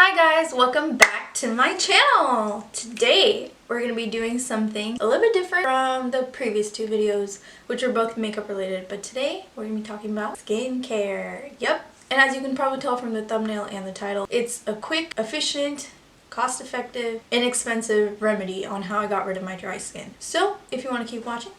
Hi guys, welcome back to my channel. Today we're going to be doing something a little bit different from the previous two videos, which are both makeup related, but today we're going to be talking about skincare. Yep, and as you can probably tell from the thumbnail and the title, it's a quick, efficient, cost-effective, inexpensive remedy on how I got rid of my dry skin. So if you want to keep watching,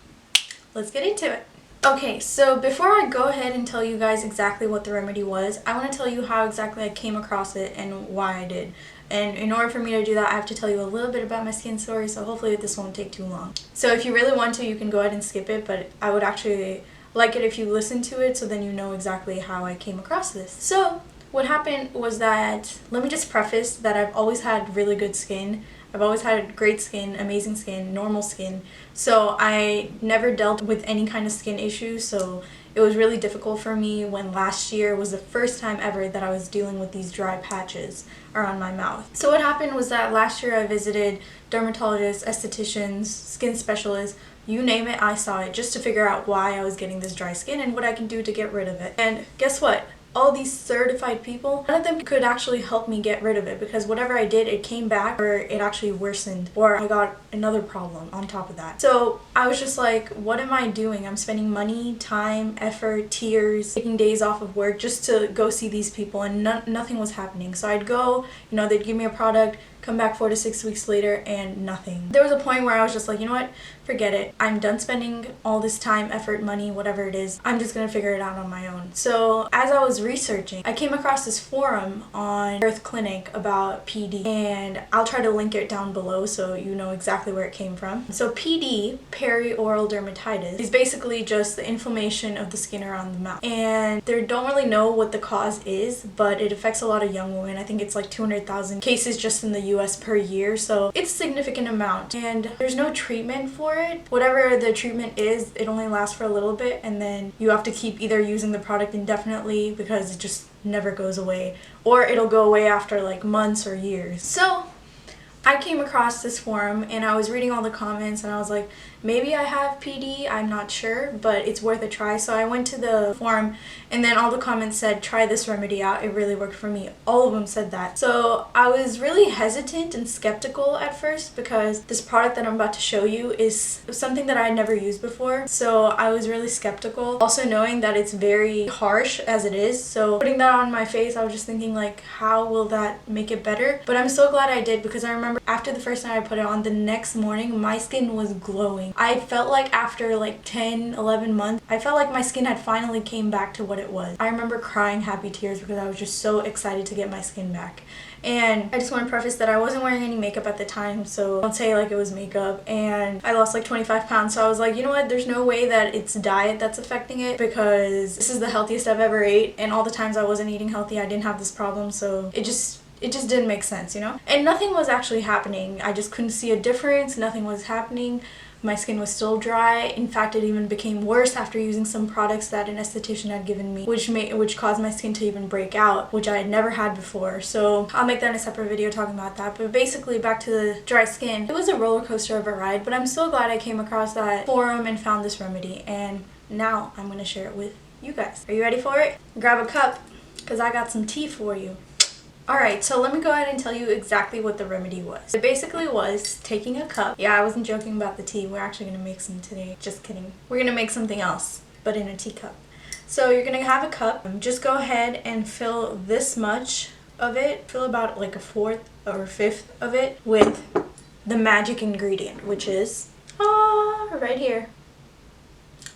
let's get into it. Okay, so before I go ahead and tell you guys exactly what the remedy was, I want to tell you how exactly I came across it and why I did. And in order for me to do that, I have to tell you a little bit about my skin story, so hopefully this won't take too long. So if you really want to, you can go ahead and skip it, but I would actually like it if you listen to it so then you know exactly how I came across this. So what happened was that, let me just preface that I've always had really good skin. I've always had great skin, amazing skin, normal skin. So I never dealt with any kind of skin issues, so it was really difficult for me when last year was the first time ever that I was dealing with these dry patches around my mouth. So what happened was that last year I visited dermatologists, estheticians, skin specialists, you name it, I saw it, just to figure out why I was getting this dry skin and what I can do to get rid of it. And guess what? All these certified people, none of them could actually help me get rid of it, because whatever I did, it came back or it actually worsened, or I got another problem on top of that. So I was just like, what am I doing? I'm spending money, time, effort, tears, taking days off of work just to go see these people, and nothing was happening. So I'd go, they'd give me a product, come back 4 to 6 weeks later, and nothing. There was a point where I was just like, you know what, forget it. I'm done spending all this time, effort, money, whatever it is. I'm just gonna figure it out on my own. So as I was researching, I came across this forum on Earth Clinic about PD, and I'll try to link it down below so you know exactly where it came from. So PD, perioral dermatitis, is basically just the inflammation of the skin around the mouth. And they don't really know what the cause is, but it affects a lot of young women. I think it's like 200,000 cases just in the US per year, so it's a significant amount, and there's no treatment for it. Whatever the treatment is, it only lasts for a little bit, and then you have to keep either using the product indefinitely because it just never goes away, or it'll go away after like months or years. So I came across this forum and I was reading all the comments and I was like, maybe I have PD, I'm not sure, but it's worth a try. So I went to the forum and then all the comments said, try this remedy out, it really worked for me. All of them said that. So I was really hesitant and skeptical at first because this product that I'm about to show you is something that I had never used before. So I was really skeptical. Also knowing that it's very harsh as it is. So putting that on my face, I was just thinking like, how will that make it better? But I'm so glad I did, because I remember after the first time I put it on, the next morning my skin was glowing. I felt like after like 10-11 months, I felt like my skin had finally came back to what it was. I remember crying happy tears because I was just so excited to get my skin back. And I just want to preface that I wasn't wearing any makeup at the time, so don't say like it was makeup. And I lost like 25 pounds, so I was like, you know what, there's no way that it's diet that's affecting it, because this is the healthiest I've ever ate, and all the times I wasn't eating healthy I didn't have this problem, so it just didn't make sense, And nothing was actually happening. I just couldn't see a difference. Nothing was happening. My skin was still dry. In fact, it even became worse after using some products that an esthetician had given me, which caused my skin to even break out, which I had never had before. So I'll make that in a separate video talking about that. But basically, back to the dry skin. It was a roller coaster of a ride, but I'm so glad I came across that forum and found this remedy. And now I'm going to share it with you guys. Are you ready for it? Grab a cup, because I got some tea for you. Alright, so let me go ahead and tell you exactly what the remedy was. It basically was taking a cup. Yeah, I wasn't joking about the tea. We're actually going to make some today. Just kidding. We're going to make something else, but in a teacup. So you're going to have a cup. Just go ahead and fill this much of it. Fill about like a 1/4 or 1/5 of it with the magic ingredient, which is right here.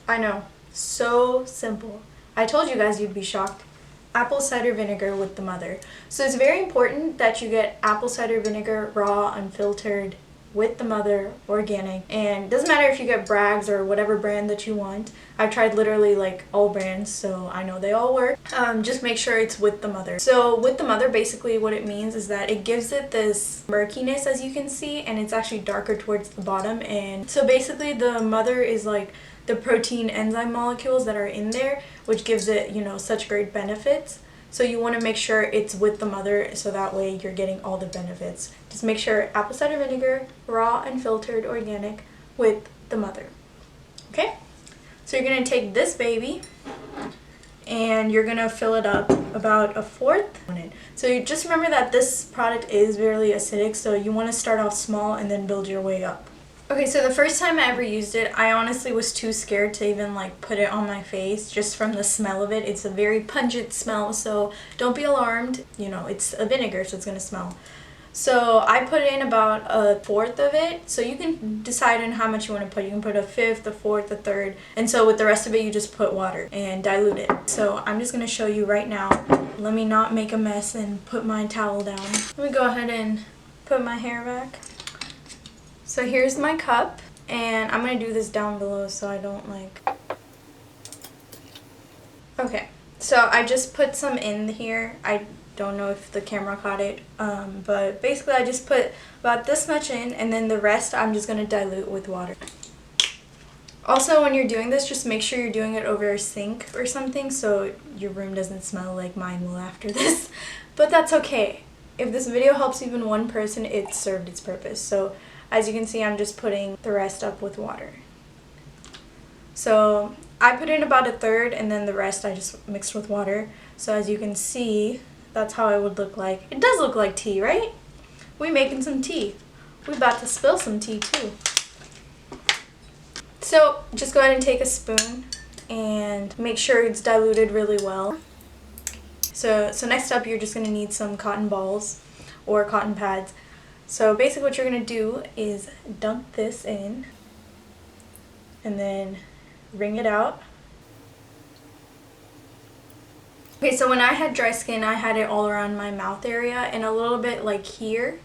I know. So simple. I told you guys you'd be shocked. Apple cider vinegar with the mother. So it's very important that you get apple cider vinegar, raw, unfiltered, with the mother, organic. And it doesn't matter if you get Bragg's or whatever brand that you want. I've tried literally like all brands, so I know they all work. Just make sure it's with the mother. So with the mother, basically what it means is that it gives it this murkiness, as you can see, and it's actually darker towards the bottom. And so basically the mother is like the protein enzyme molecules that are in there, which gives it, such great benefits. So you want to make sure it's with the mother, so that way you're getting all the benefits. Just make sure apple cider vinegar, raw, unfiltered, organic, with the mother. Okay? So you're going to take this baby and you're going to fill it up about 1/4 on it. So you just remember that this product is really acidic, so you want to start off small and then build your way up. Okay, so the first time I ever used it, I honestly was too scared to even like put it on my face just from the smell of it. It's a very pungent smell, so don't be alarmed. You know, it's a vinegar, so it's gonna smell. So I put in about 1/4 of it, so you can decide on how much you want to put. You can put 1/5, 1/4, 1/3, and so with the rest of it you just put water and dilute it. So I'm just going to show you right now. Let me not make a mess and put my towel down. Let me go ahead and put my hair back. So here's my cup, and I'm going to do this down below so I don't like... Okay, so I just put some in here. I don't know if the camera caught it, but basically I just put about this much in, and then the rest I'm just going to dilute with water. Also, when you're doing this, just make sure you're doing it over a sink or something so your room doesn't smell like mine will after this. But that's okay. If this video helps even one person, it served its purpose. So as you can see, I'm just putting the rest up with water. So I put in about 1/3, and then the rest I just mixed with water. So as you can see, that's how it would look like. It does look like tea, right? We making some tea. We're about to spill some tea too. So just go ahead and take a spoon and make sure it's diluted really well. So next up, you're just going to need some cotton balls or cotton pads. So basically what you're going to do is dunk this in and then wring it out. Okay, so when I had dry skin, I had it all around my mouth area and a little bit like here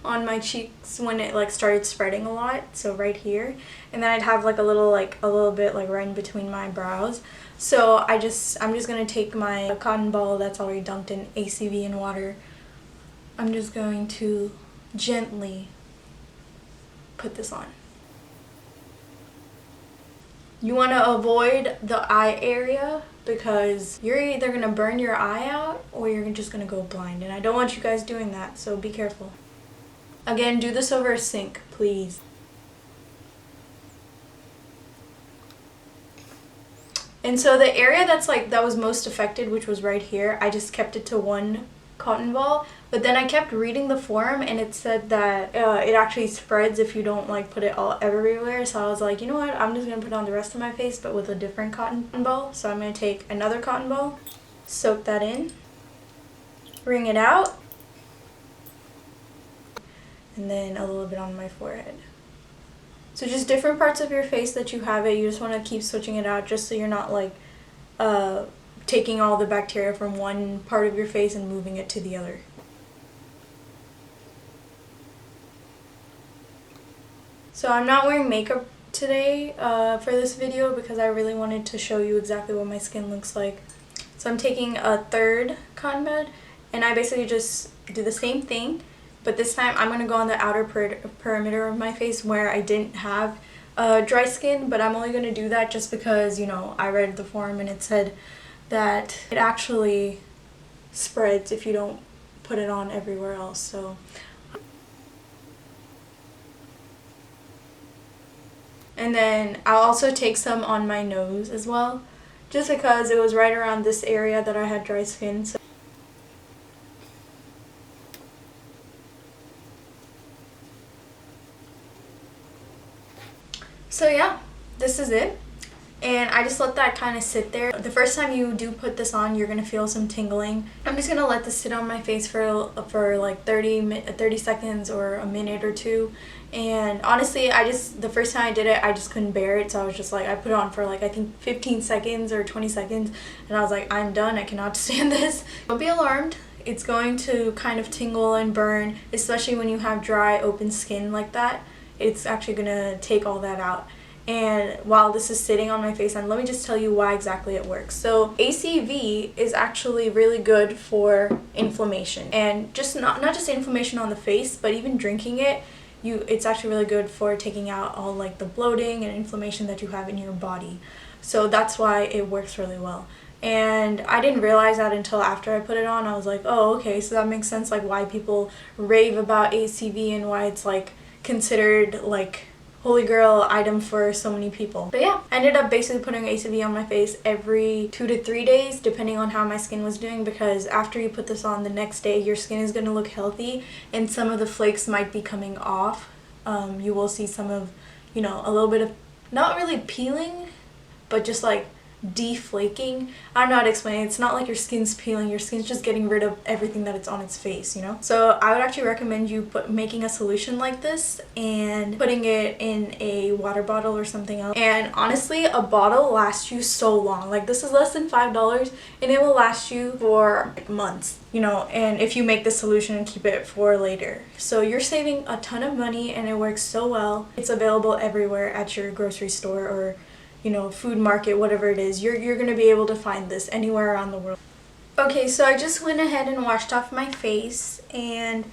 on my cheeks when it like started spreading a lot, so right here. And then I'd have like a little bit like right in between my brows. So I'm just going to take my cotton ball that's already dunked in ACV and water. I'm just going to gently put this on. You want to avoid the eye area because you're either going to burn your eye out or you're just going to go blind. And I don't want you guys doing that, so be careful. Again, do this over a sink, please. And so the area that was most affected, which was right here, I just kept it to one cotton ball. But then I kept reading the forum and it said that it actually spreads if you don't like put it all everywhere. So I was like, you know what, I'm just going to put it on the rest of my face but with a different cotton ball. So I'm going to take another cotton ball, soak that in, wring it out, and then a little bit on my forehead. So just different parts of your face that you have it, you just want to keep switching it out just so you're not like taking all the bacteria from one part of your face and moving it to the other. So I'm not wearing makeup today for this video because I really wanted to show you exactly what my skin looks like. So I'm taking a 1/3 cotton pad and I basically just do the same thing, but this time I'm going to go on the outer perimeter of my face where I didn't have dry skin, but I'm only going to do that just because, you know, I read the forum and it said that it actually spreads if you don't put it on everywhere else. So and then I'll also take some on my nose as well, just because it was right around this area that I had dry skin. So yeah, this is it. And I just let that kind of sit there. The first time you do put this on, you're going to feel some tingling. I'm just going to let this sit on my face for like 30 seconds or a minute or two. And honestly, the first time I did it, I just couldn't bear it. So I was just like, I put it on for like, I think 15 seconds or 20 seconds. And I was like, I'm done. I cannot stand this. Don't be alarmed. It's going to kind of tingle and burn, especially when you have dry, open skin like that. It's actually going to take all that out. And while this is sitting on my face, and let me just tell you why exactly it works. So ACV is actually really good for inflammation, and just not just inflammation on the face, but even drinking it, it's actually really good for taking out all like the bloating and inflammation that you have in your body. So that's why it works really well. And I didn't realize that until after I put it on. I was like, oh, okay, so that makes sense, like why people rave about ACV and why it's like considered like holy grail item for so many people. But yeah, I ended up basically putting ACV on my face every 2 to 3 days depending on how my skin was doing, because after you put this on the next day your skin is going to look healthy and some of the flakes might be coming off. You will see some of, you know, a little bit of not really peeling but just like deflaking. I don't know how to explain it. It's not like your skin's peeling, your skin's just getting rid of everything that it's on its face, you know? So I would actually recommend you making a solution like this and putting it in a water bottle or something else. And honestly, a bottle lasts you so long. Like, this is less than $5 and it will last you for like months, you know, and if you make the solution and keep it for later. So you're saving a ton of money and it works so well. It's available everywhere at your grocery store or, you know, food market, whatever it is. You're gonna be able to find this anywhere around the world. Okay, so I just went ahead and washed off my face, and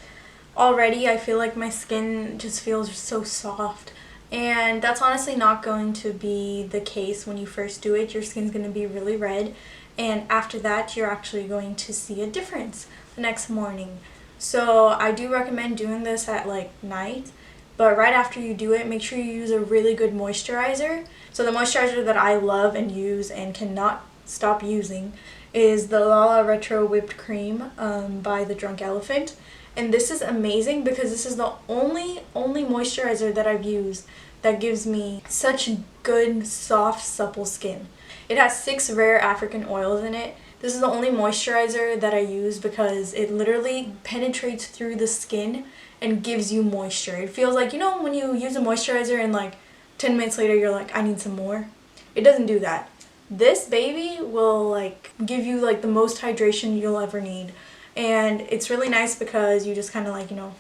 already I feel like my skin just feels so soft. And that's honestly not going to be the case when you first do it. Your skin's gonna be really red, and after that you're actually going to see a difference the next morning. So I do recommend doing this at like night. But right after you do it, make sure you use a really good moisturizer. So the moisturizer that I love and use and cannot stop using is the Lala Retro Whipped Cream by The Drunk Elephant. And this is amazing because this is the only moisturizer that I've used that gives me such good, soft, supple skin. It has 6 rare African oils in it. This is the only moisturizer that I use because it literally penetrates through the skin and gives you moisture. It feels like, you know, when you use a moisturizer and like 10 minutes later you're like, I need some more. It doesn't do that. This baby will like give you like the most hydration you'll ever need. And it's really nice because you just kind of like, you know,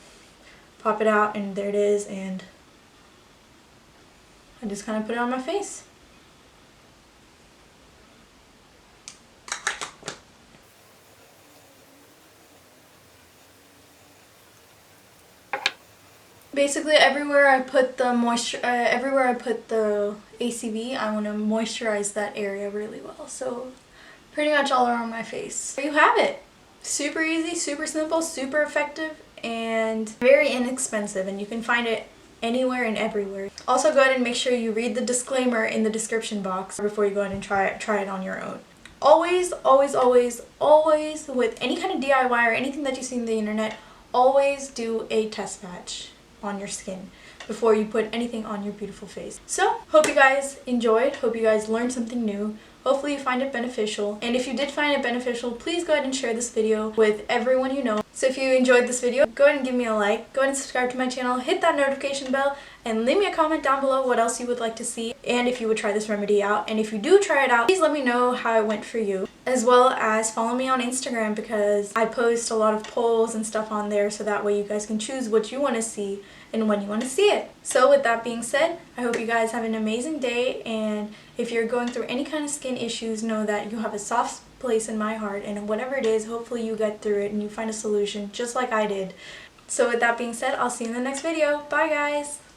pop it out and there it is, and I just kind of put it on my face. Basically, everywhere I put the ACV, I want to moisturize that area really well. So pretty much all around my face. There you have it. Super easy, super simple, super effective, and very inexpensive, and you can find it anywhere and everywhere. Also, go ahead and make sure you read the disclaimer in the description box before you go ahead and try it on your own. Always, always, always, always, with any kind of DIY or anything that you see on the internet, always do a test patch on your skin before you put anything on your beautiful face. So, hope you guys enjoyed, hope you guys learned something new. Hopefully you find it beneficial, and if you did find it beneficial, please go ahead and share this video with everyone you know. So if you enjoyed this video, go ahead and give me a like, go ahead and subscribe to my channel, hit that notification bell, and leave me a comment down below what else you would like to see and if you would try this remedy out. And if you do try it out, please let me know how it went for you, as well as follow me on Instagram because I post a lot of polls and stuff on there, so that way you guys can choose what you want to see and when you want to see it. So with that being said, I hope you guys have an amazing day, and if you're going through any kind of skin issues, know that you have a soft place in my heart, and whatever it is, hopefully you get through it and you find a solution just like I did. So with that being said, I'll see you in the next video. Bye guys!